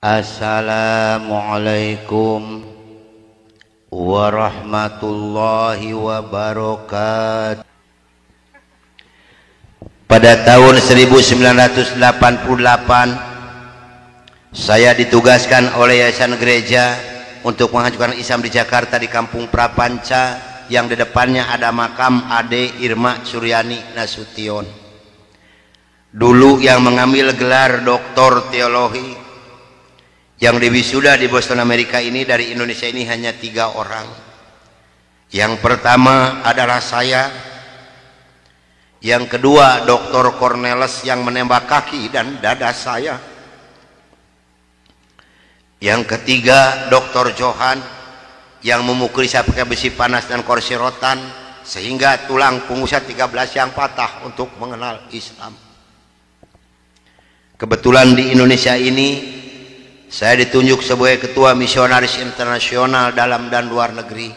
Assalamualaikum warahmatullahi wabarakatuh. Pada tahun 1988 saya ditugaskan oleh Yayasan Gereja untuk menghancurkan Islam di Jakarta, di Kampung Prapanca yang di depannya ada makam Ade Irma Suryani Nasution. Dulu yang mengambil gelar doktor teologi yang diwisuda di Boston Amerika ini dari Indonesia ini hanya 3 orang. Yang pertama adalah saya, yang kedua Dr. Cornelis yang menembak kaki dan dada saya, yang ketiga Dr. Johan yang memukuli saya pakai besi panas dan kursi rotan sehingga tulang punggung saya 13 yang patah untuk mengenal Islam. Kebetulan di Indonesia ini saya ditunjuk sebagai ketua misionaris internasional dalam dan luar negeri.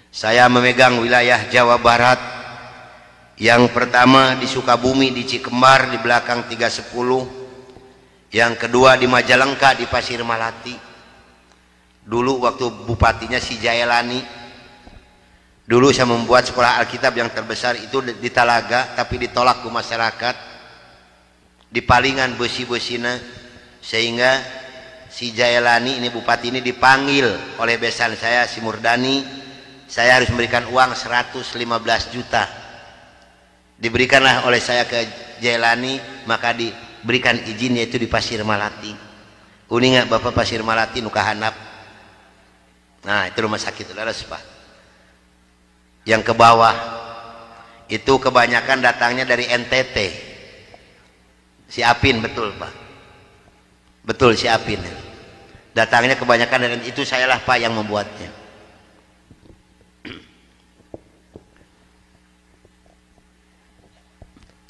Saya memegang wilayah Jawa Barat. Yang pertama di Sukabumi, di Cikembar, di belakang 310. Yang kedua di Majalengka, di Pasir Malati. Dulu waktu bupatinya si Jaelani. Dulu saya membuat sekolah Alkitab yang terbesar itu di Talaga, tapi ditolak ke masyarakat. Di palingan besi-besina, sehingga si Jaelani ini, bupati ini, dipanggil oleh besan saya si Murdani. Saya harus memberikan uang 115 juta. Diberikanlah oleh saya ke Jaelani, maka diberikan izin yaitu di Pasir Malati. Uninga Bapak Pasir Malati nukahanap. Nah itu rumah sakit laras Pak. Yang ke bawah itu kebanyakan datangnya dari NTT. Si Apin, betul Pak, betul si Apin datangnya kebanyakan, dan itu sayalah Pak yang membuatnya.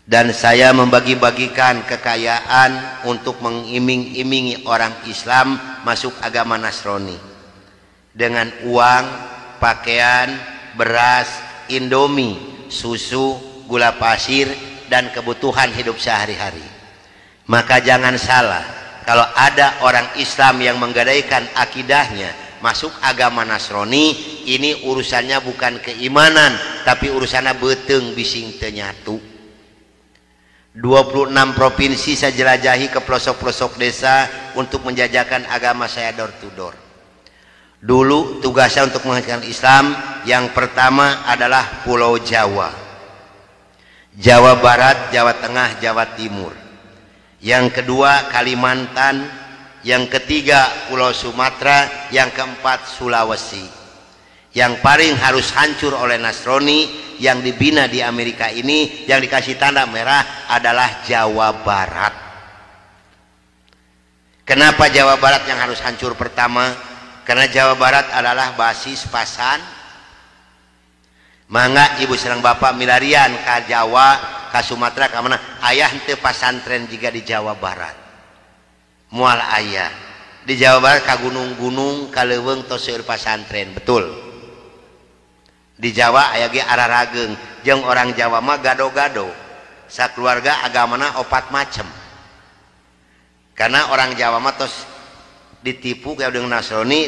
Dan saya membagi-bagikan kekayaan untuk mengiming-imingi orang Islam masuk agama Nasrani dengan uang, pakaian, beras, indomie, susu, gula pasir, dan kebutuhan hidup sehari-hari. Maka jangan salah, kalau ada orang Islam yang menggadaikan akidahnya masuk agama Nasrani, ini urusannya bukan keimanan, tapi urusannya beteng bising tenyatu. 26 provinsi saya jelajahi ke pelosok-pelosok desa untuk menjajakan agama saya door to door. Dulu tugasnya untuk menghancurkan Islam yang pertama adalah Pulau Jawa, Jawa Barat, Jawa Tengah, Jawa Timur. Yang kedua Kalimantan, yang ketiga Pulau Sumatera, yang keempat Sulawesi. Yang paling harus hancur oleh Nasrani yang dibina di Amerika ini, yang dikasih tanda merah, adalah Jawa Barat. Kenapa Jawa Barat yang harus hancur pertama? Karena Jawa Barat adalah basis pasan. Mangga ibu serang bapak milarian ke Jawa, ke Sumatera, ke mana ayah ente pasantren juga di Jawa Barat. Mual ayah di Jawa Barat ke gunung-gunung, ke leuweung tos seueur pasantren, betul. Di Jawa aya ge ararageng, jeung orang Jawa mah gado-gado. Sakeluarga agamana 4 macem. Karena orang Jawa mah tos ditipu kayak dengan Nasrani,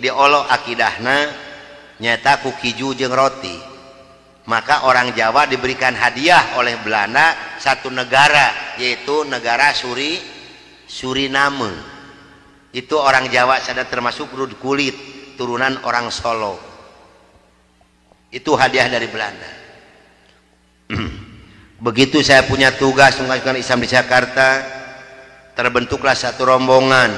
diolok akidahna nyata ku kiju jeung roti. Maka orang Jawa diberikan hadiah oleh Belanda satu negara, yaitu negara Suriname. Itu orang Jawa sadar termasuk rud kulit, turunan orang Solo. Itu hadiah dari Belanda. Begitu saya punya tugas menghancurkan Islam di Jakarta, terbentuklah satu rombongan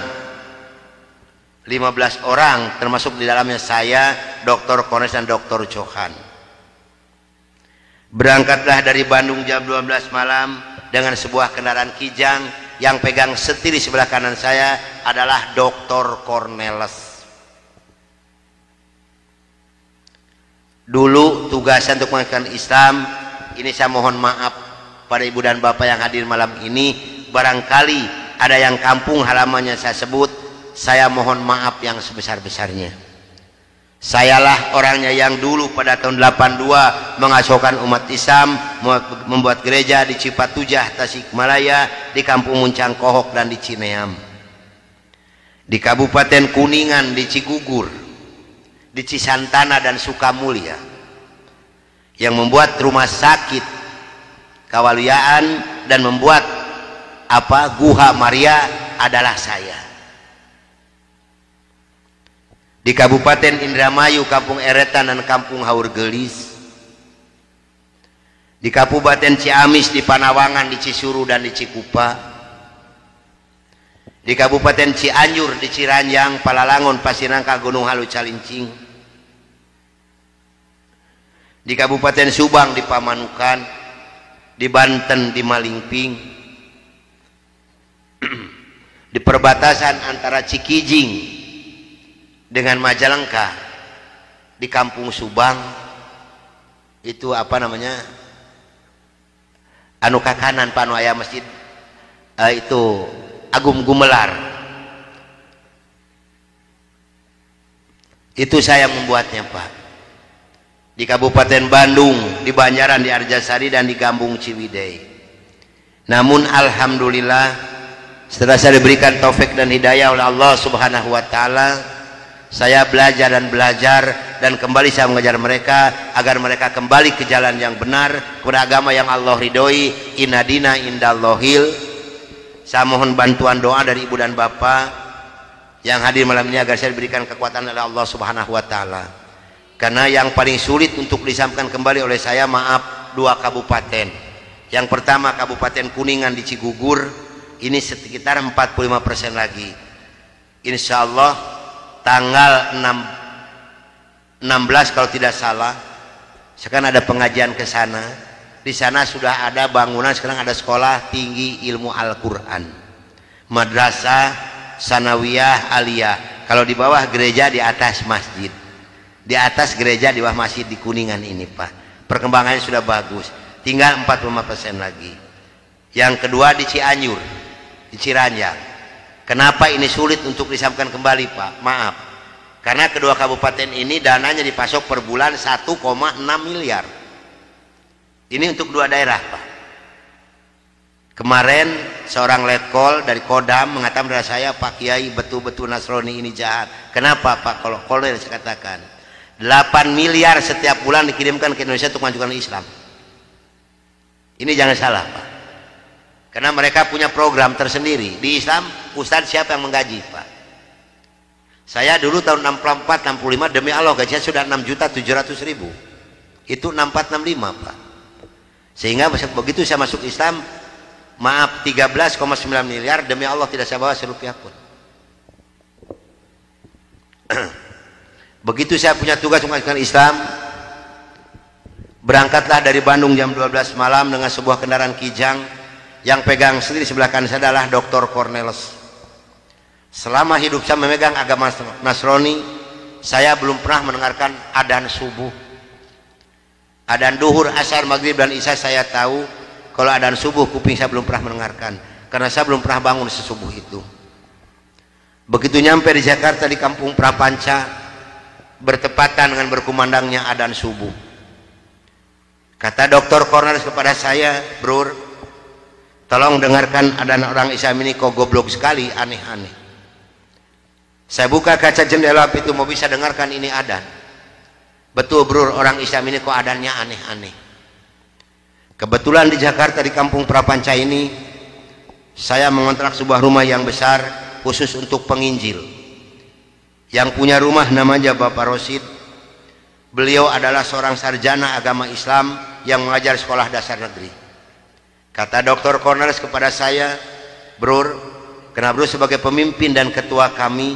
15 orang, termasuk di dalamnya saya, Dr. Cornelis dan Dr. Johan. Berangkatlah dari Bandung jam 12 malam dengan sebuah kendaraan kijang. Yang pegang setir di sebelah kanan saya adalah Dr. Cornelis. Dulu tugasan untuk menghancurkan Islam ini, saya mohon maaf pada ibu dan bapak yang hadir malam ini, barangkali ada yang kampung halamannya saya sebut, saya mohon maaf yang sebesar-besarnya. Sayalah orangnya yang dulu pada tahun 82 mengasuhkan umat Islam, membuat gereja di Cipatujah, Tasikmalaya, di Kampung Muncang Kohok dan di Cineam, di Kabupaten Kuningan, di Cigugur, di Cisantana dan Sukamulya, yang membuat rumah sakit Kawaluyaan dan membuat Guha Maria adalah saya. Di Kabupaten Indramayu, Kampung Eretan dan Kampung Haur Gelis, di Kabupaten Ciamis, di Panawangan, di Cisuru dan di Cikupa, di Kabupaten Cianjur, di Ciranjang, Palalangon, Pasirangka, Gunung Halu, Calincing, di Kabupaten Subang, di Pamanukan, di Banten, di Malingping, di perbatasan antara Cikijing dengan Majalengka, di Kampung Subang, itu apa namanya, anu kakanan panu aya masjid itu Agung Gumelar, itu saya membuatnya Pak. Di Kabupaten Bandung, di Banjaran, di Arjasari dan di Gambung Ciwidey. Namun alhamdulillah setelah saya diberikan taufik dan hidayah oleh Allah Subhanahu wa taala, saya belajar dan kembali saya mengajar mereka agar mereka kembali ke jalan yang benar, kepada agama yang Allah ridhoi. Inna dina indallahil. Saya mohon bantuan doa dari ibu dan bapak yang hadir malam ini agar saya diberikan kekuatan oleh Allah Subhanahu wa taala. Karena yang paling sulit untuk disampaikan kembali oleh saya, maaf, 2 kabupaten. Yang pertama Kabupaten Kuningan di Cigugur, ini sekitar 45% lagi. Insya Allah tanggal 16 kalau tidak salah, sekarang ada pengajian ke sana. Di sana sudah ada bangunan, sekarang ada sekolah tinggi ilmu Al-Quran, madrasah sanawiyah aliyah. Kalau di bawah gereja, di atas masjid, di atas gereja, di bawah masjid di Kuningan ini Pak. Perkembangannya sudah bagus, tinggal 45% lagi. Yang kedua di Cianjur, di Ciranjang. Kenapa ini sulit untuk disampaikan kembali Pak? Maaf, karena kedua kabupaten ini dananya dipasok per bulan 1,6 miliar. Ini untuk 2 daerah Pak. Kemarin seorang letkol dari Kodam mengatakan kepada saya, Pak Kiai, betul-betul Nasrani ini jahat. Kenapa Pak? Kalau koler saya katakan 8 miliar setiap bulan dikirimkan ke Indonesia untuk mengajukan Islam. Ini jangan salah Pak, karena mereka punya program tersendiri. Di Islam Ustadz siapa yang menggaji Pak? Saya dulu tahun 64 65 demi Allah gajinya sudah 6.700.000. Itu 64 65 Pak. Sehingga begitu saya masuk Islam, maaf, 13,9 miliar demi Allah tidak saya bawa serupiah pun. Begitu saya punya tugas mengajukan Islam, berangkatlah dari Bandung jam 12 malam dengan sebuah kendaraan Kijang. Yang pegang sendiri sebelah kanan saya adalah Dr. Cornelis. Selama hidup saya memegang agama Nasrani, saya belum pernah mendengarkan adzan subuh. Adzan duhur, asar, maghrib dan isya saya tahu. Kalau adzan subuh kuping saya belum pernah mendengarkan, karena saya belum pernah bangun sesubuh itu. Begitu nyampe di Jakarta di Kampung Prapanca, bertepatan dengan berkumandangnya adzan subuh. Kata Dr. Cornelis kepada saya, "Bro, tolong dengarkan adzan orang Islam ini kok goblok sekali, aneh-aneh." Saya buka kaca jendela itu, mau bisa dengarkan ini adzan. Betul Bro, orang Islam ini kok adzannya aneh-aneh. Kebetulan di Jakarta di Kampung Prapanca ini saya mengontrak sebuah rumah yang besar khusus untuk penginjil. Yang punya rumah namanya Bapak Rosid. Beliau adalah seorang sarjana agama Islam yang mengajar sekolah dasar negeri. Kata Dr. Cornelis kepada saya, "Bro, karena Bro sebagai pemimpin dan ketua kami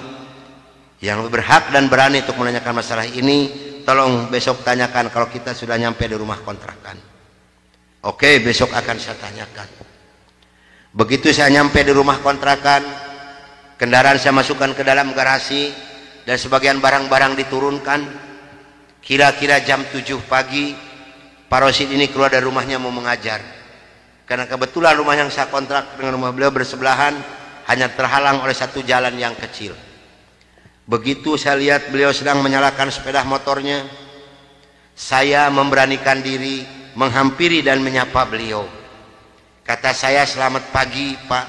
yang lebih berhak dan berani untuk menanyakan masalah ini, tolong besok tanyakan kalau kita sudah nyampe di rumah kontrakan." Oke, besok akan saya tanyakan. Begitu saya nyampe di rumah kontrakan, kendaraan saya masukkan ke dalam garasi dan sebagian barang-barang diturunkan. Kira-kira jam 7 pagi Pak Rosid ini keluar dari rumahnya mau mengajar, karena kebetulan rumah yang saya kontrak dengan rumah beliau bersebelahan, hanya terhalang oleh satu jalan yang kecil. Begitu saya lihat beliau sedang menyalakan sepeda motornya, saya memberanikan diri menghampiri dan menyapa beliau. Kata saya, "Selamat pagi Pak."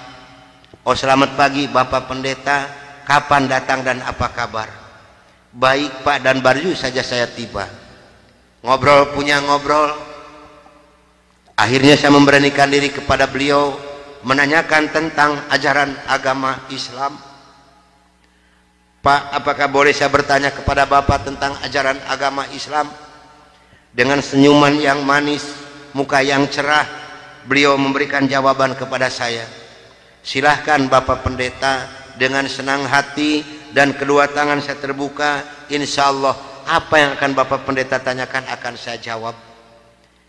"Oh, selamat pagi Bapak Pendeta, kapan datang dan apa kabar?" "Baik Pak, dan baru saja saya tiba." Ngobrol punya ngobrol. Akhirnya saya memberanikan diri kepada beliau menanyakan tentang ajaran agama Islam. "Pak, apakah boleh saya bertanya kepada Bapak tentang ajaran agama Islam?" Dengan senyuman yang manis, muka yang cerah, beliau memberikan jawaban kepada saya. "Silahkan Bapak Pendeta." Dengan senang hati dan kedua tangan saya terbuka, insya Allah apa yang akan Bapak Pendeta tanyakan akan saya jawab.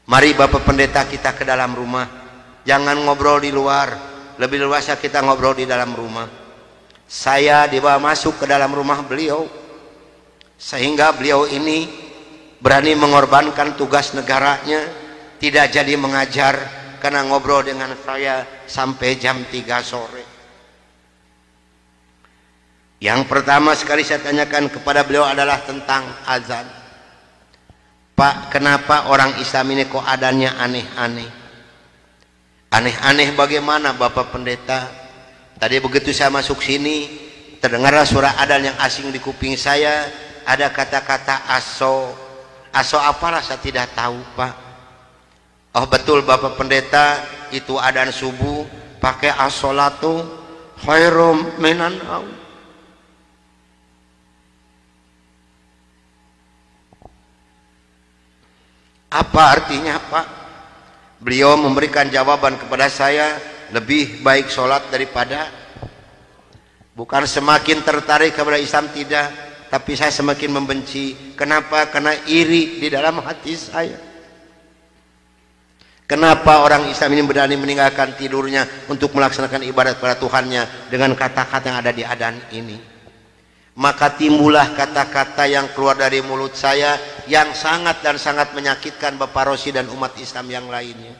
Mari Bapak Pendeta kita ke dalam rumah, jangan ngobrol di luar, lebih luasnya kita ngobrol di dalam rumah. Saya dibawa masuk ke dalam rumah beliau, sehingga beliau ini berani mengorbankan tugas negaranya, tidak jadi mengajar karena ngobrol dengan saya sampai jam 3 sore. Yang pertama sekali saya tanyakan kepada beliau adalah tentang azan. "Pak, kenapa orang Islam ini kok adanya aneh-aneh?" "Aneh-aneh bagaimana Bapak Pendeta?" "Tadi begitu saya masuk sini, terdengarlah suara adzan yang asing di kuping saya, ada kata-kata aso." "Aso apalah saya tidak tahu Pak." "Oh betul Bapak Pendeta, itu adzan subuh pakai as-sholatu khairum minan naum." "Apa artinya Pak?" Beliau memberikan jawaban kepada saya, "Lebih baik sholat daripada..." Bukan semakin tertarik kepada Islam, tidak, tapi saya semakin membenci. Kenapa? Karena iri di dalam hati saya. Kenapa orang Islam ini berani meninggalkan tidurnya untuk melaksanakan ibadat pada Tuhannya dengan kata-kata yang ada di adzan ini? Maka timbullah kata-kata yang keluar dari mulut saya yang sangat dan sangat menyakitkan Bapak Rosi dan umat Islam yang lainnya.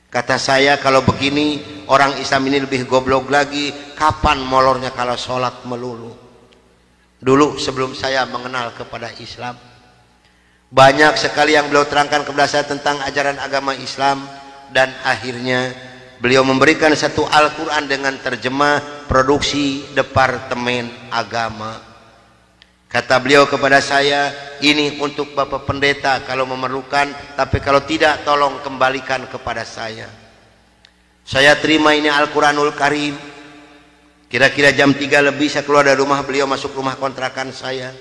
Kata saya, "Kalau begini orang Islam ini lebih goblok lagi, kapan molornya kalau sholat melulu?" Dulu sebelum saya mengenal kepada Islam, banyak sekali yang beliau terangkan kepada saya tentang ajaran agama Islam, dan akhirnya beliau memberikan satu Al-Quran dengan terjemah produksi Departemen Agama. Kata beliau kepada saya, "Ini untuk Bapak Pendeta kalau memerlukan, tapi kalau tidak tolong kembalikan kepada saya." Saya terima ini Al-Quranul Karim. Kira-kira jam 3 lebih saya keluar dari rumah beliau, masuk rumah kontrakan saya.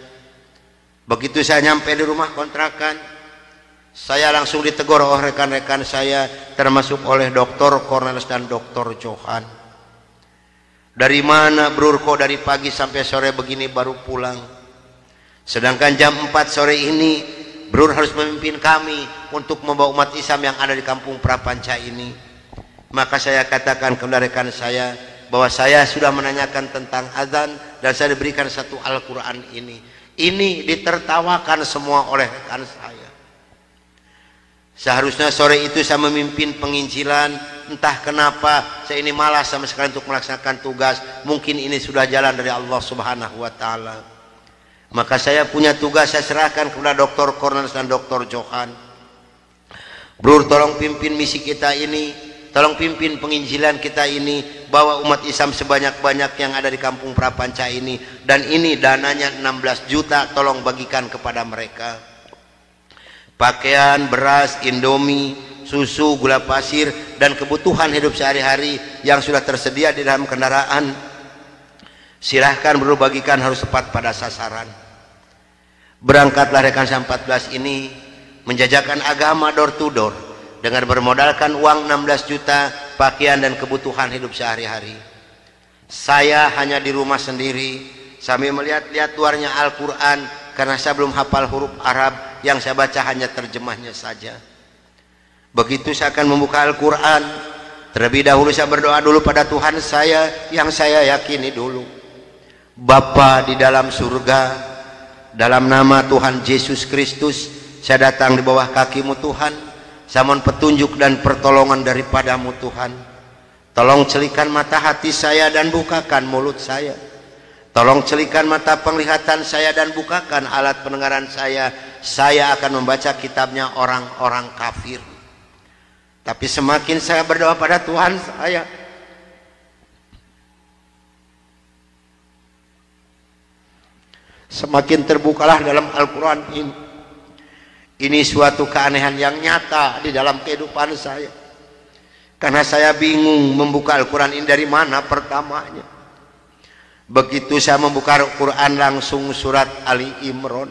Begitu saya nyampe di rumah kontrakan, saya langsung ditegur oleh rekan-rekan saya, termasuk oleh Dr. Cornelis dan Dr. Johan. "Dari mana Brur, kok dari pagi sampai sore begini baru pulang? Sedangkan jam 4 sore ini Brur harus memimpin kami untuk membawa umat Islam yang ada di kampung Prapanca ini." Maka saya katakan kepada rekan saya bahwa saya sudah menanyakan tentang azan dan saya diberikan satu Al-Quran ini. Ini ditertawakan semua oleh rekan saya. Seharusnya sore itu saya memimpin penginjilan, entah kenapa saya ini malas sama sekali untuk melaksanakan tugas. Mungkin ini sudah jalan dari Allah Subhanahu wa Ta'ala. Maka saya punya tugas, saya serahkan kepada Dr. Cornelis dan Dr. Johan. "Brur, tolong pimpin misi kita ini, tolong pimpin penginjilan kita ini, bawa umat Islam sebanyak-banyak yang ada di kampung Prapanca ini, dan ini dananya 16 juta, tolong bagikan kepada mereka. Pakaian, beras, indomie, susu, gula pasir, dan kebutuhan hidup sehari-hari yang sudah tersedia di dalam kendaraan, silahkan berbagikan, harus tepat pada sasaran." Berangkatlah rekan saya 14 ini menjajakan agama door to door dengan bermodalkan uang 16 juta, pakaian dan kebutuhan hidup sehari-hari. Saya hanya di rumah sendiri sambil melihat-lihat luarnya Al-Quran, karena saya belum hafal huruf Arab, yang saya baca hanya terjemahnya saja. Begitu saya akan membuka Al-Quran, terlebih dahulu saya berdoa dulu pada Tuhan saya yang saya yakini dulu. "Bapa di dalam surga, dalam nama Tuhan Yesus Kristus, saya datang di bawah kaki-Mu Tuhan. Saya mohon petunjuk dan pertolongan daripada-Mu Tuhan. Tolong celikan mata hati saya dan bukakan mulut saya. Tolong celikan mata penglihatan saya dan bukakan alat pendengaran saya. Saya akan membaca kitabnya orang-orang kafir. Tapi semakin saya berdoa pada Tuhan saya, semakin terbukalah dalam Al-Quran ini. Ini suatu keanehan yang nyata di dalam kehidupan saya. Karena saya bingung membuka Al-Quran ini dari mana pertamanya. Begitu saya membuka Al-Quran langsung surat Ali Imran.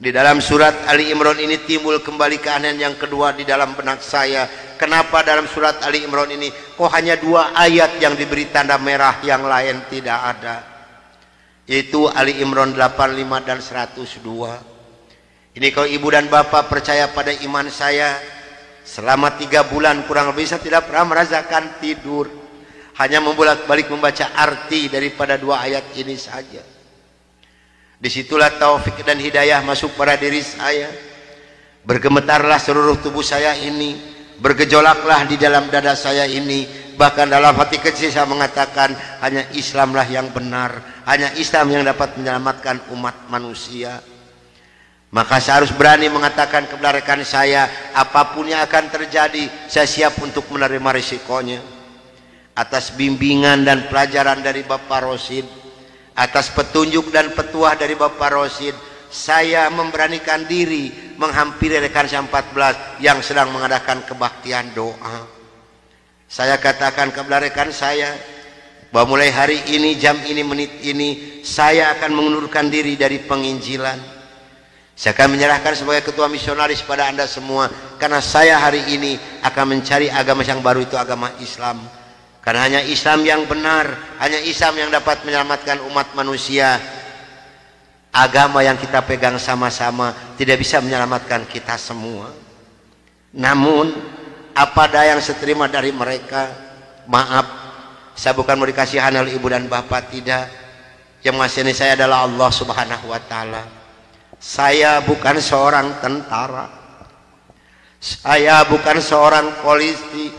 Di dalam surat Ali Imran ini timbul kembali keanehan yang kedua di dalam benak saya. Kenapa dalam surat Ali Imran ini kok hanya 2 ayat yang diberi tanda merah, yang lain tidak ada? Yaitu Ali Imran 85 dan 102. Ini kalau ibu dan bapak percaya pada iman saya, selama 3 bulan kurang lebih saya tidak pernah merasakan tidur. Hanya membolak-balik membaca arti daripada 2 ayat ini saja. Disitulah taufik dan hidayah masuk pada diri saya. Bergemetarlah seluruh tubuh saya ini, bergejolaklah di dalam dada saya ini. Bahkan dalam hati kecil saya mengatakan, hanya Islamlah yang benar, hanya Islam yang dapat menyelamatkan umat manusia. Maka saya harus berani mengatakan kepada rekan saya, apapun yang akan terjadi, saya siap untuk menerima risikonya. Atas bimbingan dan pelajaran dari Bapak Rosid, atas petunjuk dan petuah dari Bapak Rosid, saya memberanikan diri menghampiri rekan saya 14 yang sedang mengadakan kebaktian doa. Saya katakan kepada rekan saya bahwa mulai hari ini, jam ini, menit ini, saya akan mengundurkan diri dari penginjilan. Saya akan menyerahkan sebagai ketua misionaris pada Anda semua, karena saya hari ini akan mencari agama yang baru, itu agama Islam. Karena hanya Islam yang benar, hanya Islam yang dapat menyelamatkan umat manusia. Agama yang kita pegang sama-sama tidak bisa menyelamatkan kita semua. Namun apa daya yang seterima dari mereka. Maaf, saya bukan mau dikasihan oleh ibu dan bapak, tidak. Yang mengasihani saya adalah Allah Subhanahu wa ta'ala. Saya bukan seorang tentara, saya bukan seorang polisi,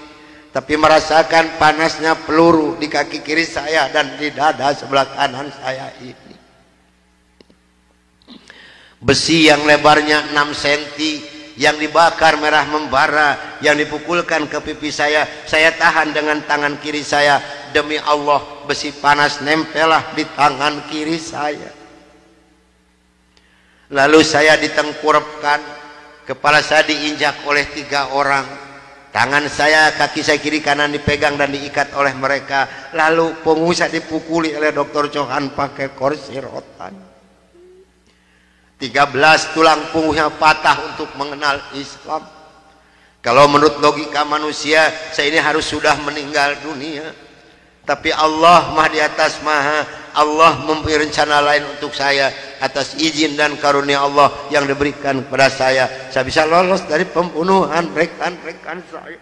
tapi merasakan panasnya peluru di kaki kiri saya dan di dada sebelah kanan saya ini. Besi yang lebarnya 6 cm yang dibakar merah membara, yang dipukulkan ke pipi saya tahan dengan tangan kiri saya. Demi Allah, besi panas nempellah di tangan kiri saya. Lalu saya ditengkurapkan, kepala saya diinjak oleh 3 orang. Tangan saya, kaki saya kiri kanan dipegang dan diikat oleh mereka. Lalu punggung saya dipukuli oleh Dr. Johan pakai kursi rotan. 13 tulang punggungnya patah untuk mengenal Islam. Kalau menurut logika manusia, saya ini harus sudah meninggal dunia. Tapi Allah Maha di atas Maha, Allah mempunyai rencana lain untuk saya. Atas izin dan karunia Allah yang diberikan kepada saya bisa lolos dari pembunuhan rekan-rekan saya.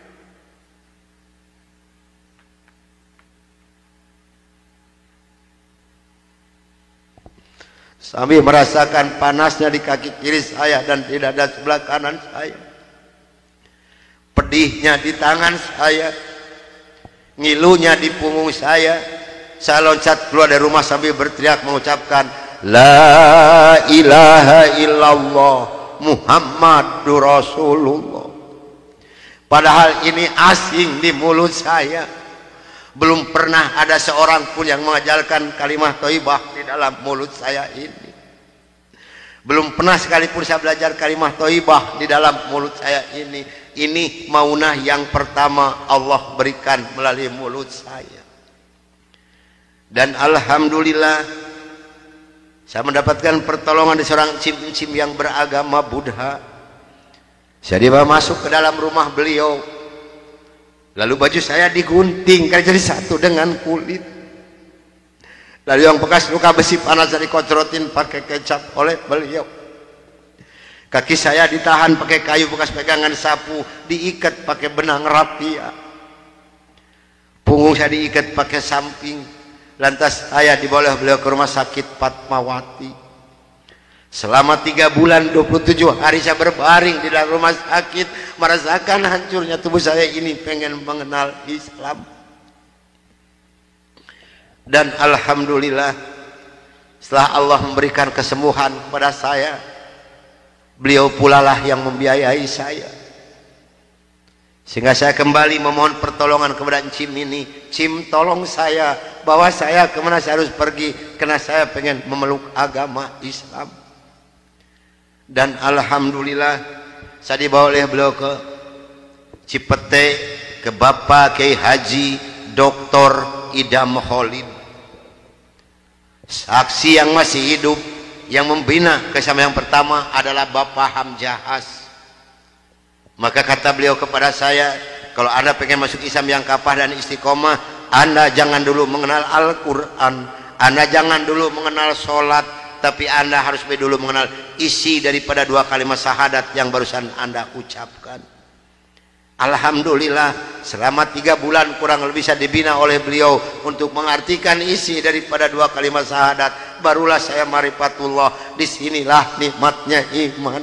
Sambil merasakan panasnya di kaki kiri saya dan di dada sebelah kanan saya, pedihnya di tangan saya, ngilunya di punggung saya loncat keluar dari rumah sambil berteriak mengucapkan La ilaha illallah Muhammadur Rasulullah. Padahal ini asing di mulut saya. Belum pernah ada seorang pun yang mengajarkan kalimat thayyibah di dalam mulut saya ini. Belum pernah sekalipun saya belajar kalimat thayyibah di dalam mulut saya ini. Ini maunah yang pertama Allah berikan melalui mulut saya. Dan alhamdulillah, saya mendapatkan pertolongan dari seorang cim-cim yang beragama Buddha. Saya dibawa masuk ke dalam rumah beliau. Lalu baju saya digunting karena jadi satu dengan kulit. Lalu yang bekas luka besi panas saya dikocorotin pakai kecap oleh beliau. Kaki saya ditahan pakai kayu bekas pegangan sapu, diikat pakai benang rapia. Punggung saya diikat pakai samping. Lantas saya dibawa beliau ke rumah sakit Fatmawati. Selama 3 bulan 27 hari saya berbaring di dalam rumah sakit, merasakan hancurnya tubuh saya ini, pengen mengenal Islam. Dan alhamdulillah setelah Allah memberikan kesembuhan kepada saya, beliau pula lah yang membiayai saya, sehingga saya kembali memohon pertolongan kepada Cim ini. Cim, tolong saya, bawa saya kemana saya harus pergi, karena saya pengen memeluk agama Islam. Dan alhamdulillah saya dibawa oleh beliau ke Cipete, ke Bapak Kiai Haji Dr. Idam Khalid, saksi yang masih hidup, yang membina kesama yang pertama adalah Bapak Hamjahas. Maka kata beliau kepada saya, kalau Anda pengen masuk Islam yang kafah dan istiqomah, Anda jangan dulu mengenal Al-Quran, Anda jangan dulu mengenal sholat, tapi Anda harus dulu mengenal isi daripada dua kalimat syahadat yang barusan Anda ucapkan. Alhamdulillah selama 3 bulan kurang lebih saya dibina oleh beliau untuk mengartikan isi daripada dua kalimat syahadat. Barulah saya marifatullah. Disinilah nikmatnya iman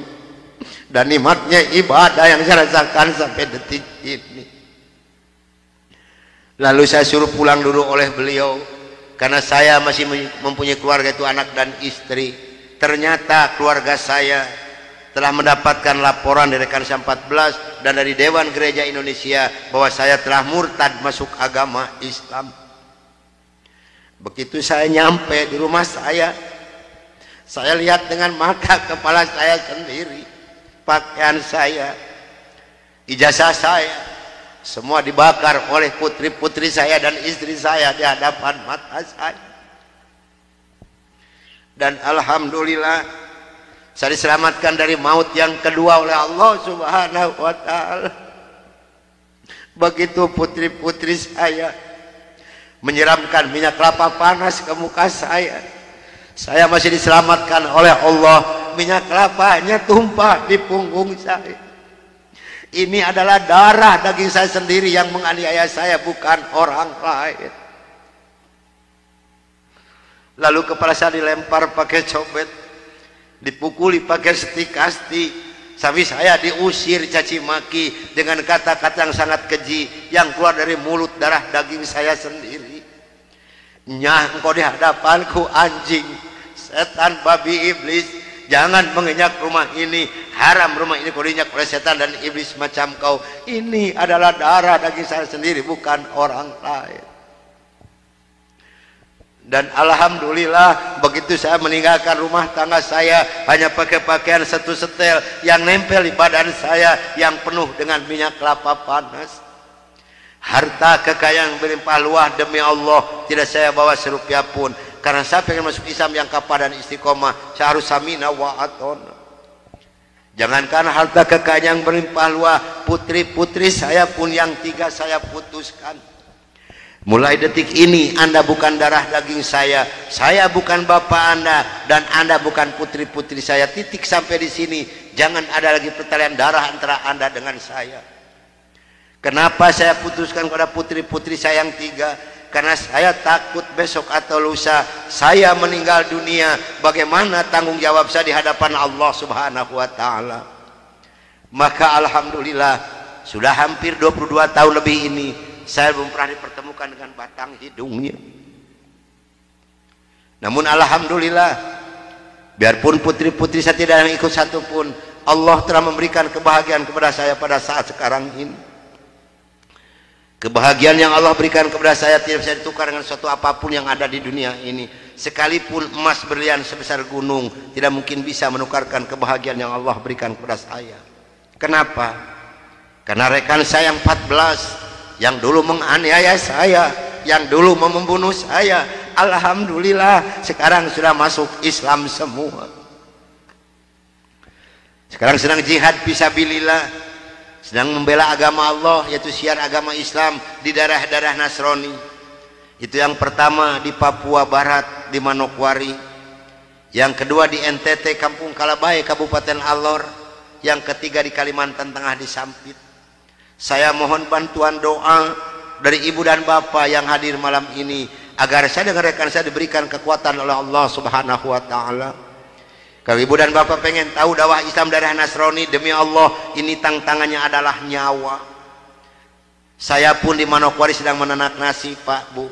dan nikmatnya ibadah yang saya rasakan sampai detik ini. Lalu saya suruh pulang dulu oleh beliau, karena saya masih mempunyai keluarga, itu anak dan istri. Ternyata keluarga saya telah mendapatkan laporan dari Kansa 14 dan dari Dewan Gereja Indonesia bahwa saya telah murtad masuk agama Islam. Begitu saya nyampe di rumah saya lihat dengan mata kepala saya sendiri, pakaian saya, ijazah saya, semua dibakar oleh putri-putri saya dan istri saya di hadapan mata saya. Dan alhamdulillah saya diselamatkan dari maut yang kedua oleh Allah Subhanahu wa ta'ala. Begitu putri-putri saya menyiramkan minyak kelapa panas ke muka saya masih diselamatkan oleh Allah. Minyak kelapanya tumpah di punggung saya. Ini adalah darah daging saya sendiri yang menganiaya saya, bukan orang lain. Lalu kepala saya dilempar pakai cobek, dipukuli pakai setikasti, sampai saya diusir caci maki dengan kata-kata yang sangat keji yang keluar dari mulut darah daging saya sendiri. Nyah, engkau di hadapanku anjing, setan, babi, iblis, jangan menginjak rumah ini, haram rumah ini kau diinjak oleh setan dan iblis macam kau. Ini adalah darah daging saya sendiri, bukan orang lain. Dan alhamdulillah begitu saya meninggalkan rumah tangga saya hanya pakai pakaian satu setel yang nempel di badan saya yang penuh dengan minyak kelapa panas. Harta kekayaan berlimpah luah demi Allah tidak saya bawa serupiah pun, karena saya pengen masuk Islam yang kafah dan istiqomah. Saya harus samina wa atona. Jangankan harta kekayaan yang berlimpah luah, putri-putri saya pun yang 3 saya putuskan. Mulai detik ini Anda bukan darah daging saya bukan bapak Anda, dan Anda bukan putri-putri saya. Titik sampai di sini. Jangan ada lagi pertalian darah antara Anda dengan saya. Kenapa saya putuskan kepada putri-putri saya yang 3? Karena saya takut besok atau lusa saya meninggal dunia, bagaimana tanggung jawab saya di hadapan Allah Subhanahu wa ta'ala. Maka alhamdulillah sudah hampir 22 tahun lebih ini saya belum pernah dipertemukan dengan batang hidungnya. Namun alhamdulillah, biarpun putri-putri saya tidak yang ikut satupun, Allah telah memberikan kebahagiaan kepada saya pada saat sekarang ini. Kebahagiaan yang Allah berikan kepada saya tidak bisa ditukar dengan suatu apapun yang ada di dunia ini. Sekalipun emas berlian sebesar gunung tidak mungkin bisa menukarkan kebahagiaan yang Allah berikan kepada saya. Kenapa? Karena rekan saya yang 14 yang dulu menganiaya saya, yang dulu membunuh saya, alhamdulillah sekarang sudah masuk Islam semua. Sekarang sedang jihad fisabilillah, sedang membela agama Allah, yaitu syiar agama Islam di daerah-daerah Nasrani. Itu yang pertama di Papua Barat di Manokwari, yang kedua di NTT Kampung Kalabai Kabupaten Alor, yang ketiga di Kalimantan Tengah di Sampit. Saya mohon bantuan doa dari ibu dan bapak yang hadir malam ini agar saya dengan rekan saya diberikan kekuatan oleh Allah Subhanahu wa ta'ala. Kalau ibu dan bapak pengen tahu dakwah Islam daerah Nasrani, demi Allah ini tantangannya adalah nyawa. Saya pun di Manokwari sedang menanak nasi, Pak, Bu.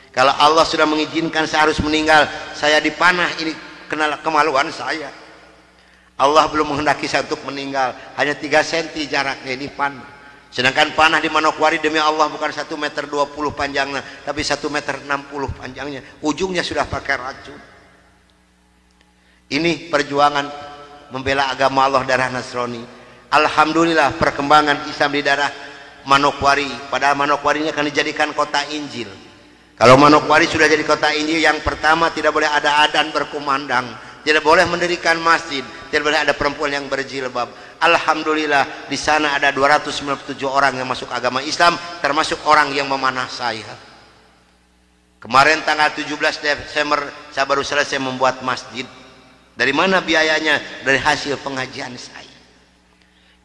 Kalau Allah sudah mengizinkan saya harus meninggal, saya dipanah, ini kemaluan saya. Allah belum menghendaki saya untuk meninggal, hanya 3 cm jaraknya ini panah. Sedangkan panah di Manokwari demi Allah bukan 1,20 meter panjangnya, tapi 1,60 meter panjangnya. Ujungnya sudah pakai racun. Ini perjuangan membela agama Allah darah Nasrani. Alhamdulillah perkembangan Islam di daerah Manokwari. Padahal Manokwari ini akan dijadikan kota Injil. Kalau Manokwari sudah jadi kota Injil, yang pertama tidak boleh ada adzan berkumandang, tidak boleh mendirikan masjid, tidak boleh ada perempuan yang berjilbab. Alhamdulillah di sana ada 297 orang yang masuk agama Islam, termasuk orang yang memanah saya. Kemarin tanggal 17 Desember saya baru selesai membuat masjid. Dari mana biayanya? Dari hasil pengajian saya.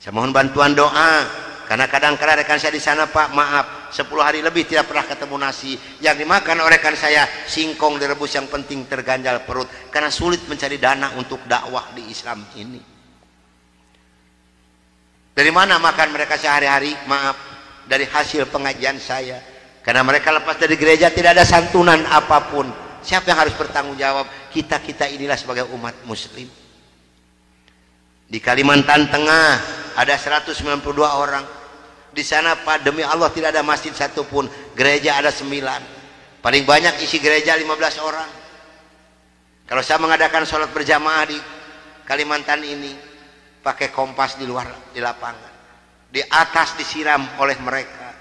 Saya mohon bantuan doa, karena kadang-kadang rekan saya di sana, Pak, maaf, 10 hari lebih tidak pernah ketemu nasi. Yang dimakan oleh rekan saya singkong direbus, yang penting terganjal perut, karena sulit mencari dana untuk dakwah di Islam ini. Dari mana makan mereka sehari-hari? Maaf, dari hasil pengajian saya. Karena mereka lepas dari gereja tidak ada santunan apapun. Siapa yang harus bertanggung jawab? Kita inilah sebagai umat muslim. Di Kalimantan Tengah ada 192 orang. Di sana, Pak, demi Allah tidak ada masjid satupun, gereja ada 9. Paling banyak isi gereja 15 orang. Kalau saya mengadakan sholat berjamaah di Kalimantan ini, pakai kompas di luar, di lapangan, di atas disiram oleh mereka.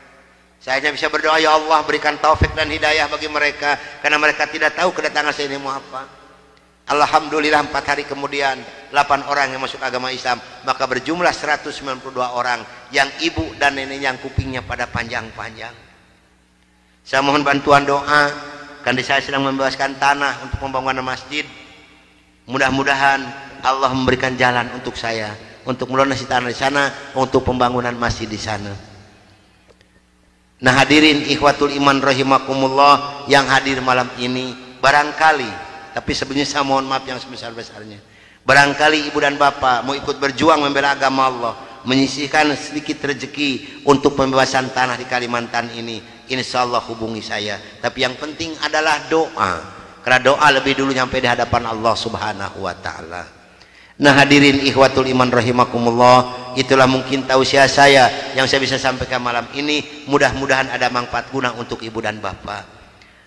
Saya hanya bisa berdoa, ya Allah berikan taufik dan hidayah bagi mereka, karena mereka tidak tahu kedatangan saya ini mau apa. Alhamdulillah 4 hari kemudian 8 orang yang masuk agama Islam, maka berjumlah 192 orang yang ibu dan neneknya yang kupingnya pada panjang-panjang. Saya mohon bantuan doa, karena saya sedang membebaskan tanah untuk pembangunan masjid. Mudah-mudahan Allah memberikan jalan untuk saya untuk melunasi tanah di sana, untuk pembangunan masjid di sana. Nah hadirin ikhwatul iman rahimakumullah yang hadir malam ini, barangkali, tapi sebenarnya saya mohon maaf yang sebesar-besarnya, barangkali ibu dan bapak mau ikut berjuang membela agama Allah, menyisihkan sedikit rezeki untuk pembebasan tanah di Kalimantan ini, insya Allah hubungi saya. Tapi yang penting adalah doa, karena doa lebih dulu nyampe di hadapan Allah subhanahu wa ta'ala. Nah hadirin ikhwatul iman rahimakumullah, itulah mungkin tausiah saya yang saya bisa sampaikan malam ini. Mudah-mudahan ada manfaat guna untuk ibu dan bapak.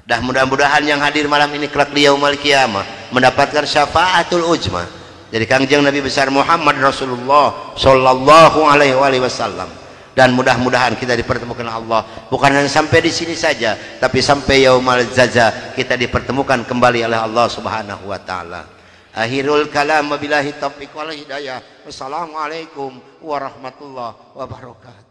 Dan mudah-mudahan yang hadir malam ini kelak di yaumul qiyamah mendapatkan syafaatul ujma dari Kangjeng Nabi besar Muhammad Rasulullah sallallahu alaihi wasallam. Dan mudah-mudahan kita dipertemukan Allah bukan hanya sampai di sini saja, tapi sampai yaumul jaza kita dipertemukan kembali oleh Allah subhanahu wa ta'ala. Akhirul kalam, wabillahi taufiq wal hidayah. Wassalamualaikum warahmatullahi wabarakatuh.